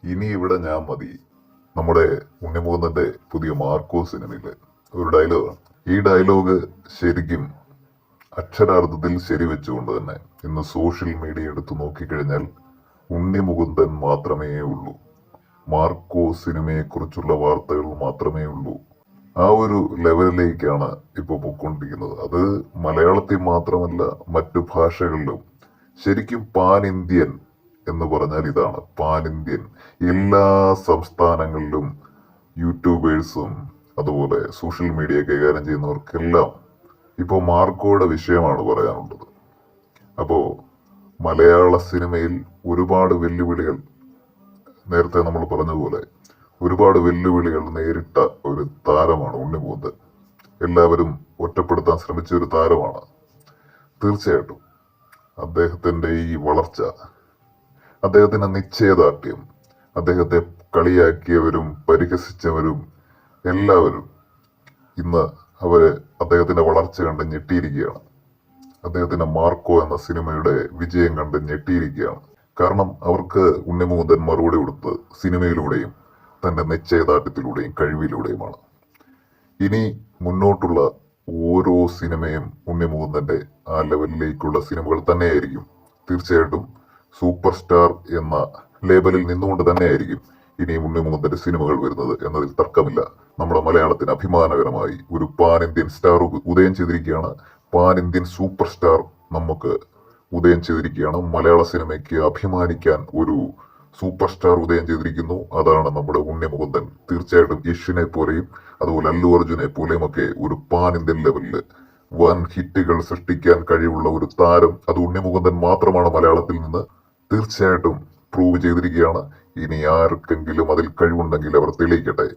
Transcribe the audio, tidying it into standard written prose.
ഇനി ഇവിടെ ഞാൻ മതി. നമ്മുടെ ഉണ്ണിമുകുന്ദന്റെ പുതിയ മാർക്കോ സിനിമയില് ഒരു ഡയലോഗാണ്. ഈ ഡയലോഗ് ശരിക്കും അക്ഷരാർത്ഥത്തിൽ ശരിവെച്ചുകൊണ്ട് തന്നെ ഇന്ന് സോഷ്യൽ മീഡിയ എടുത്തു നോക്കിക്കഴിഞ്ഞാൽ ഉണ്ണിമുകുന്ദൻ മാത്രമേ ഉള്ളൂ, മാർക്കോ സിനിമയെ കുറിച്ചുള്ള വാർത്തകൾ മാത്രമേ ഉള്ളൂ. ആ ഒരു ലെവലിലേക്കാണ് ഇപ്പൊ പൊയ്ക്കൊണ്ടിരിക്കുന്നത്. അത് മലയാളത്തിൽ മാത്രമല്ല, മറ്റു ഭാഷകളിലും. ശരിക്കും പാൻ ഇന്ത്യൻ എന്ന് പറഞ്ഞാൽ ഇതാണ്, പാൻ ഇന്ത്യൻ. എല്ലാ സംസ്ഥാനങ്ങളിലും യൂട്യൂബേഴ്സും അതുപോലെ സോഷ്യൽ മീഡിയ കൈകാര്യം ചെയ്യുന്നവർക്കെല്ലാം ഇപ്പോൾ മാർക്കോയുടെ വിഷയമാണ് പറയാനുള്ളത്. അപ്പോൾ മലയാള സിനിമയിൽ ഒരുപാട് വെല്ലുവിളികൾ, നേരത്തെ നമ്മൾ പറഞ്ഞതുപോലെ ഒരുപാട് വെല്ലുവിളികൾ നേരിട്ട ഒരു താരമാണ് ഉണ്ണിമുകുന്ദൻ. എല്ലാവരും ഒറ്റപ്പെടുത്താൻ ശ്രമിച്ച ഒരു താരമാണ്. തീർച്ചയായിട്ടും അദ്ദേഹത്തിന്റെ ഈ വളർച്ച, അദ്ദേഹത്തിന്റെ നിശ്ചയദാർഢ്യം, അദ്ദേഹത്തെ കളിയാക്കിയവരും പരിഹസിച്ചവരും എല്ലാവരും ഇന്ന് അദ്ദേഹത്തിന്റെ വളർച്ച കണ്ട് ഞെട്ടിയിരിക്കുകയാണ്. അദ്ദേഹത്തിന്റെ മാർക്കോ എന്ന സിനിമയുടെ വിജയം കണ്ട് ഞെട്ടിയിരിക്കുകയാണ്. കാരണം അവർക്ക് ഉണ്ണിമുകുന്ദൻ മറുപടി കൊടുത്ത് സിനിമയിലൂടെയും തന്റെ നിശ്ചയദാർഢ്യത്തിലൂടെയും കഴിവിലൂടെയുമാണ്. ഇനി മുന്നോട്ടുള്ള ഓരോ സിനിമയും ഉണ്ണിമുകുന്ദന്റെ ആ ലെവലിലേക്കുള്ള സിനിമകൾ തന്നെയായിരിക്കും. തീർച്ചയായിട്ടും സൂപ്പർ സ്റ്റാർ എന്ന ലേബലിൽ നിന്നുകൊണ്ട് തന്നെയായിരിക്കും ഇനിയും ഉണ്ണിമുകുന്ദന്റെ സിനിമകൾ വരുന്നത് എന്നതിൽ തർക്കമില്ല. നമ്മുടെ മലയാളത്തിന് അഭിമാനകരമായി ഒരു പാൻ ഇന്ത്യൻ സ്റ്റാർ ഉദയം ചെയ്തിരിക്കുകയാണ്. പാൻ ഇന്ത്യൻ സൂപ്പർ സ്റ്റാർ നമുക്ക് ഉദയം ചെയ്തിരിക്കുകയാണ്. മലയാള സിനിമയ്ക്ക് അഭിമാനിക്കാൻ ഒരു സൂപ്പർ സ്റ്റാർ ഉദയം ചെയ്തിരിക്കുന്നു. അതാണ് നമ്മുടെ ഉണ്ണിമുകുന്ദൻ. തീർച്ചയായിട്ടും യഷിനെ പോലെയും അതുപോലെ അല്ലു അർജുനെ പോലെയും ഒക്കെ ഒരു പാൻ ഇന്ത്യൻ ലെവലില് വൻ ഹിറ്റുകൾ സൃഷ്ടിക്കാൻ കഴിവുള്ള ഒരു താരം അത് ഉണ്ണിമുകുന്ദൻ മാത്രമാണ് മലയാളത്തിൽ നിന്ന്. തീർച്ചയായിട്ടും പ്രൂവ് ചെയ്തിരിക്കുകയാണ്. ഇനി ആർക്കെങ്കിലും അതിൽ കഴിവുണ്ടെങ്കിൽ അവർ തെളിയിക്കട്ടെ.